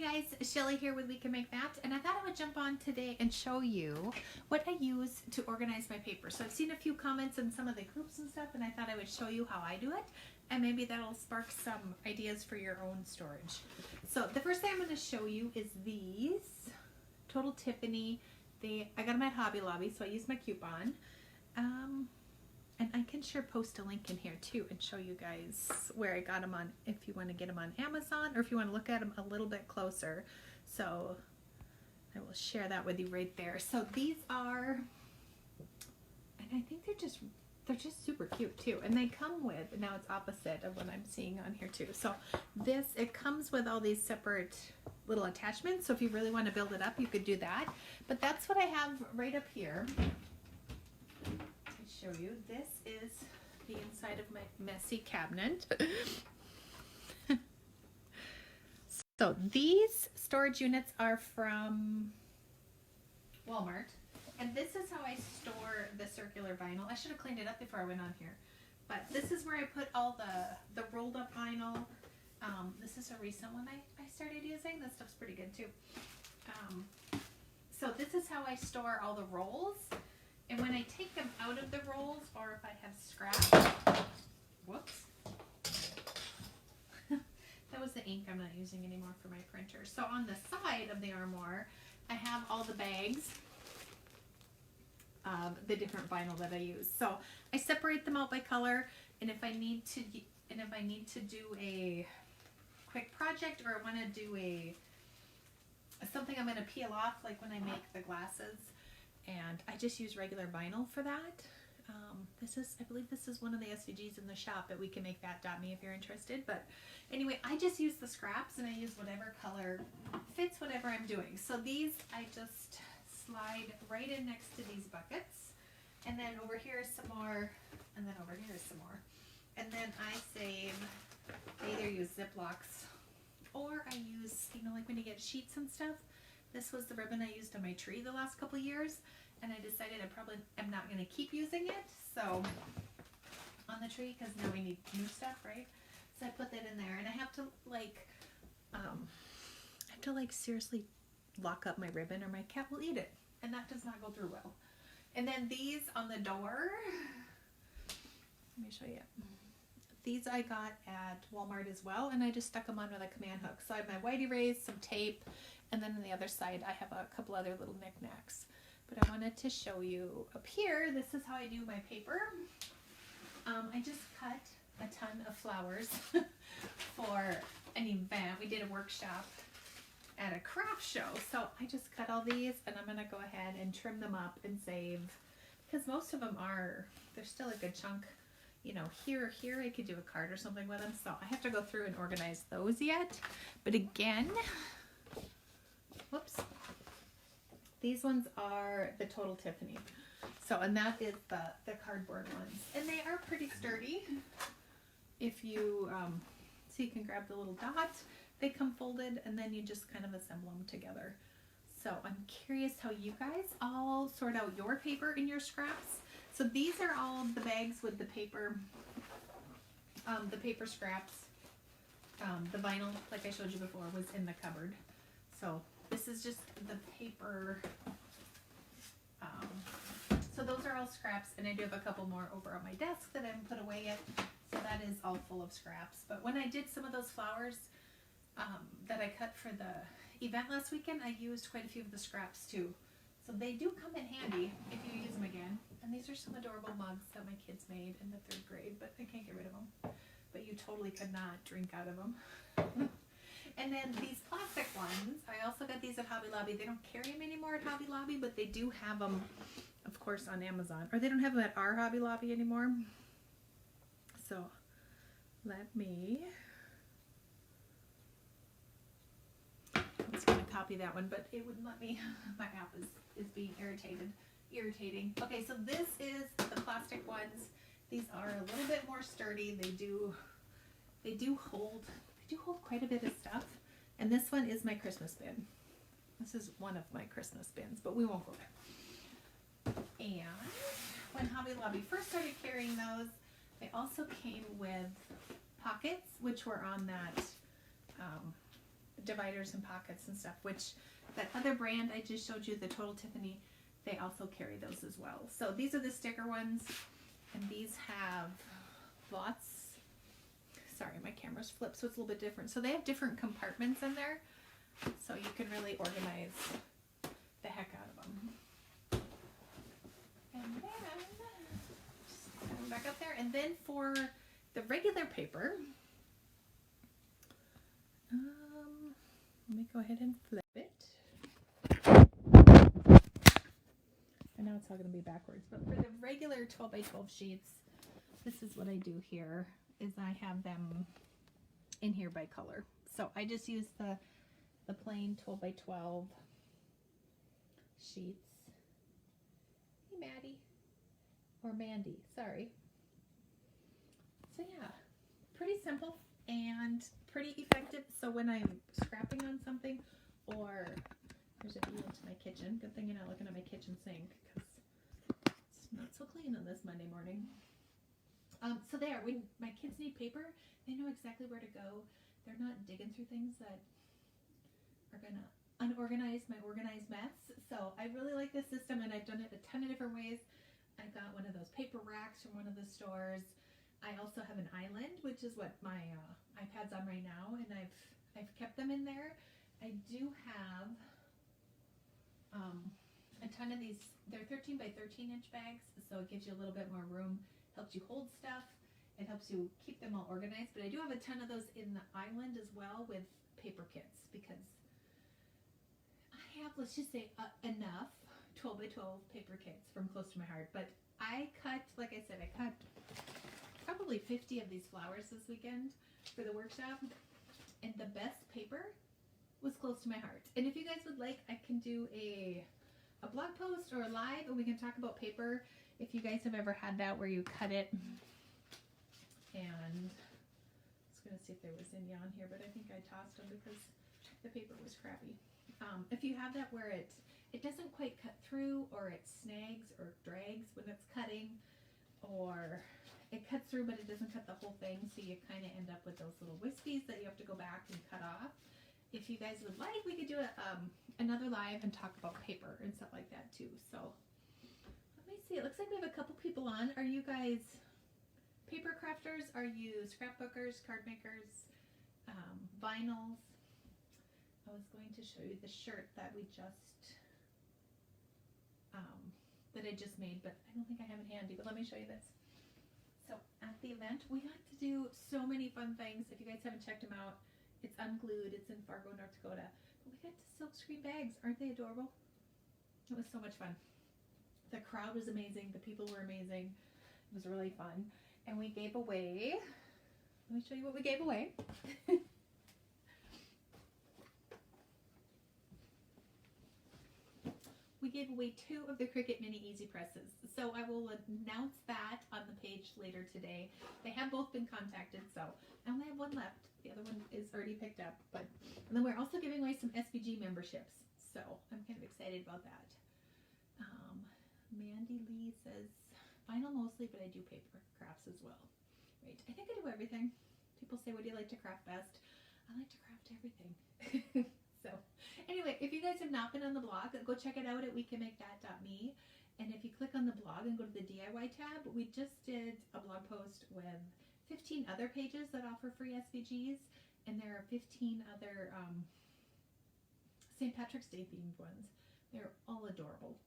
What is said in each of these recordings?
guys, Shelly here with We Can Make That, and I thought I would jump on today and show you what I use to organize my paper. So I've seen a few comments in some of the groups and stuff, and I thought I would show you how I do it, and maybe that'll spark some ideas for your own storage. So the first thing I'm going to show you is these Total Tiffany. I got them at Hobby Lobby, so I used my coupon. And I can sure post a link in here too and show you guys where I got them on, if you want to get them on Amazon or if you want to look at them a little bit closer. So I will share that with you right there. So these are, and I think they're just super cute too. And they come with, now it's opposite of what I'm seeing on here too. So it comes with all these separate little attachments. So if you really want to build it up, you could do that. But that's what I have right up here. Show you. This is the inside of my messy cabinet. So these storage units are from Walmart, and this is how I store the circular vinyl. I should have cleaned it up before I went on here, but this is where I put all the rolled up vinyl. This is a recent one I started using. This stuff's pretty good too. So this is how I store all the rolls. And when I take them out of the rolls, or if I have scraps, whoops, that was the ink I'm not using anymore for my printer. So on the side of the armoire, I have all the bags of the different vinyl that I use. So I separate them out by color, and if I need to do a quick project, or I want to do something I'm going to peel off, like when I make the glasses. And I just use regular vinyl for that. I believe this is one of the SVGs in the shop at wecanmakethat.me if you're interested. But anyway, I just use the scraps, and I use whatever color fits whatever I'm doing. So these I just slide right in next to these buckets. And then over here is some more, and then over here is some more. And then I either use Ziplocs, or I use, like when you get sheets and stuff. This was the ribbon I used on my tree the last couple of years, and I decided I probably am not going to keep using it, so, on the tree, because now we need new stuff, right? So I put that in there, and I have to, seriously lock up my ribbon, or my cat will eat it, and that does not go through well. And then these on the door, let me show you. These I got at Walmart as well, and I just stuck them on with a command hook. So I have my white erase, some tape, and then on the other side I have a couple other little knickknacks. But I wanted to show you up here, this is how I do my paper. I just cut a ton of flowers for an event. We did a workshop at a craft show. So I just cut all these, and I'm going to go ahead and trim them up and save, because most of them they're still a good chunk. Here I could do a card or something with them, so I have to go through and organize those yet. But again, whoops, these ones are the Total Tiffany. So, and that is the cardboard ones, and they are pretty sturdy. If you, so you can grab the little dots, they come folded, and then you just kind of assemble them together. So I'm curious how you guys all sort out your paper in your scraps. So these are all the bags with the paper scraps. The vinyl, like I showed you before, was in the cupboard. So this is just the paper. So those are all scraps, and I do have a couple more over on my desk that I haven't put away yet. So that is all full of scraps. But when I did some of those flowers that I cut for the event last weekend, I used quite a few of the scraps too. So they do come in handy if you use them again. And these are some adorable mugs that my kids made in the 3rd grade, but I can't get rid of them. But you totally could not drink out of them. And then these plastic ones, I also got these at Hobby Lobby. They don't carry them anymore at Hobby Lobby, but they do have them, of course, on Amazon. Or they don't have them at our Hobby Lobby anymore. So let me... copy that one, but it wouldn't let me. My app is being irritating. Okay, so this is the plastic ones. These are a little bit more sturdy. They do hold quite a bit of stuff. And this one is my Christmas bin. This is one of my Christmas bins, but we won't go there. And when Hobby Lobby first started carrying those, they also came with pockets, which were on that dividers and pockets and stuff, which that other brand I just showed you, the Total Tiffany, they also carry those as well. So these are the sticker ones, and these have lots. Sorry, my camera's flipped, so it's a little bit different. So they have different compartments in there, so you can really organize the heck out of them. And then, just put them back up there. And then for the regular paper, let me go ahead and flip it. And now it's all going to be backwards. But for the regular 12 by 12 sheets, this is what I do here, is I have them in here by color. So I just use the plain 12 by 12 sheets. Hey, Maddie. Or Mandy, sorry. So yeah, pretty simple and pretty effective. So when I'm scrapping on something, or there's a view into my kitchen. Good thing you're not looking at my kitchen sink, because it's not so clean on this Monday morning. So there, when my kids need paper, they know exactly where to go. They're not digging through things that are gonna unorganize my organized mess. So I really like this system, and I've done it a ton of different ways. I got one of those paper racks from one of the stores. I also have an island, which is what my iPad's on right now, and I've kept them in there. I do have a ton of these. They're 13 by 13 inch bags, so it gives you a little bit more room, helps you hold stuff, it helps you keep them all organized. But I do have a ton of those in the island as well, with paper kits, because I have, let's just say, enough 12 by 12 paper kits from Close to My Heart. But I cut, like I said, I cut probably 50 of these flowers this weekend for the workshop, and the best paper was Close to My Heart. And if you guys would like, I can do a blog post or a live, and we can talk about paper. If you guys have ever had that where you cut it, and I was going to see if there was any on here, but I think I tossed them because the paper was crappy. If you have that where it doesn't quite cut through, or it snags or drags when it's cutting, or it cuts through but it doesn't cut the whole thing, so you kind of end up with those little wispies that you have to go back and cut off. If you guys would like, we could do another live and talk about paper and stuff like that too. So let me see. It looks like we have a couple people on. Are you guys paper crafters? Are you scrapbookers, card makers, vinyls? I was going to show you the shirt that we just that I just made, but I don't think I have it handy. But let me show you this. So at the event, we got to do so many fun things. If you guys haven't checked them out, it's Unglued. It's in Fargo, North Dakota. But we got to silk screen bags. Aren't they adorable? It was so much fun. The crowd was amazing. The people were amazing. It was really fun. And we gave away, let me show you what we gave away. We gave away 2 of the Cricut Mini Easy Presses. So I will announce that on the page later today. They have both been contacted, so I only have one left. The other one is already picked up. And then we're also giving away some SVG memberships. So I'm kind of excited about that. Mandy Lee says, vinyl mostly, but I do paper crafts as well. Right, I think I do everything. People say, what do you like to craft best? I like to craft everything. So anyway, if you guys have not been on the blog, go check it out at wecanmakethat.me. And if you click on the blog and go to the DIY tab, we just did a blog post with 15 other pages that offer free SVGs, and there are 15 other St. Patrick's Day themed ones. They're all adorable.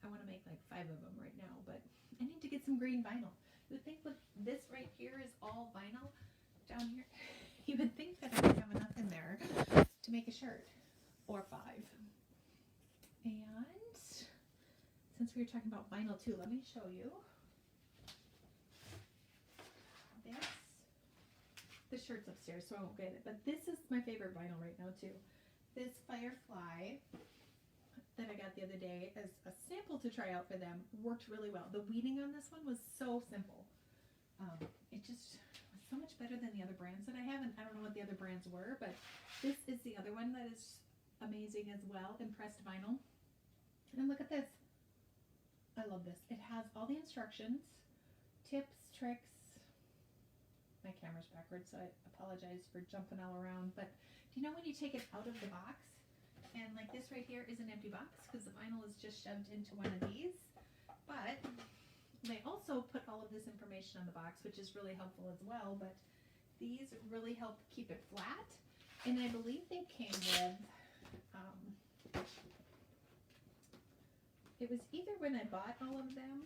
I want to make like 5 of them right now, but I need to get some green vinyl. You would think with this right here is all vinyl down here, you would think that I would have enough in there to make a shirt. Or 5. And since we were talking about vinyl too, let me show you this. The shirt's upstairs, so I won't get it. But this is my favorite vinyl right now too. This Firefly that I got the other day as a sample to try out for them worked really well. The weeding on this one was so simple. It just was so much better than the other brands that I have, and I don't know what the other brands were, but this is the other one that is amazing as well, impressed vinyl. And look at this. I love this. It has all the instructions, tips, tricks. My camera's backwards, so I apologize for jumping all around, but Do you know when you take it out of the box, and like this right here is an empty box because the vinyl is just shoved into one of these, but they also put all of this information on the box, which is really helpful as well, but these really help keep it flat, and I believe they came with, it was either when I bought all of them,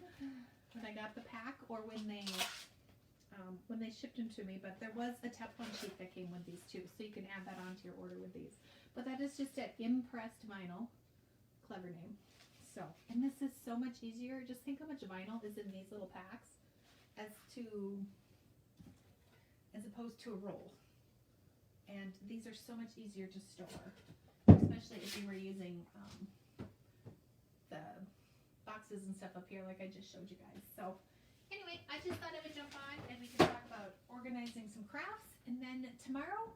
when I got the pack, or when they shipped them to me, but there was a Teflon sheet that came with these too, so you can add that onto your order with these. But that is just at Impressed Vinyl, clever name. So, and this is so much easier. Just think how much vinyl is in these little packs as opposed to a roll. And these are so much easier to store, especially if you were using the boxes and stuff up here like I just showed you guys. So anyway, I just thought I would jump on and we can talk about organizing some crafts. And then tomorrow,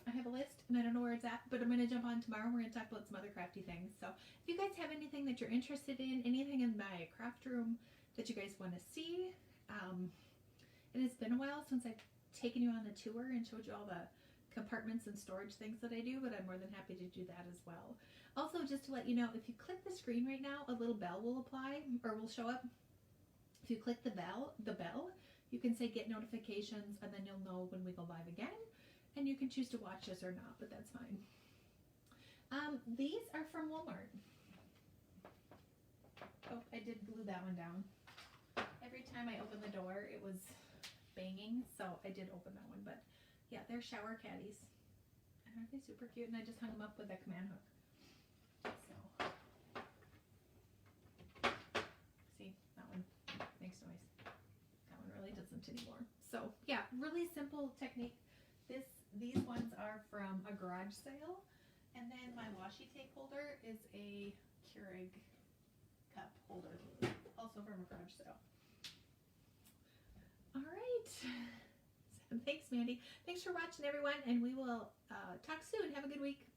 I have a list and I don't know where it's at, but I'm going to jump on tomorrow. We're going to talk about some other crafty things. So if you guys have anything that you're interested in, anything in my craft room that you guys want to see, it has been a while since I've taken you on the tour and showed you all the compartments and storage things that I do, but I'm more than happy to do that as well. Also, just to let you know, if you click the screen right now, a little bell will apply or will show up. If you click the bell, you can say get notifications, and then you'll know when we go live again, and you can choose to watch us or not, but that's fine. These are from Walmart. Oh, I did glue that one down. Every time I open the door, it was banging, so I did open that one, but yeah, they're shower caddies. And aren't they super cute? And I just hung them up with a command hook. So, see, that one makes noise. That one really doesn't anymore. So yeah, really simple technique. These ones are from a garage sale, and then my washi tape holder is a Keurig cup holder, also from a garage sale. All right. So thanks, Mandy. Thanks for watching, everyone, and we will talk soon. Have a good week.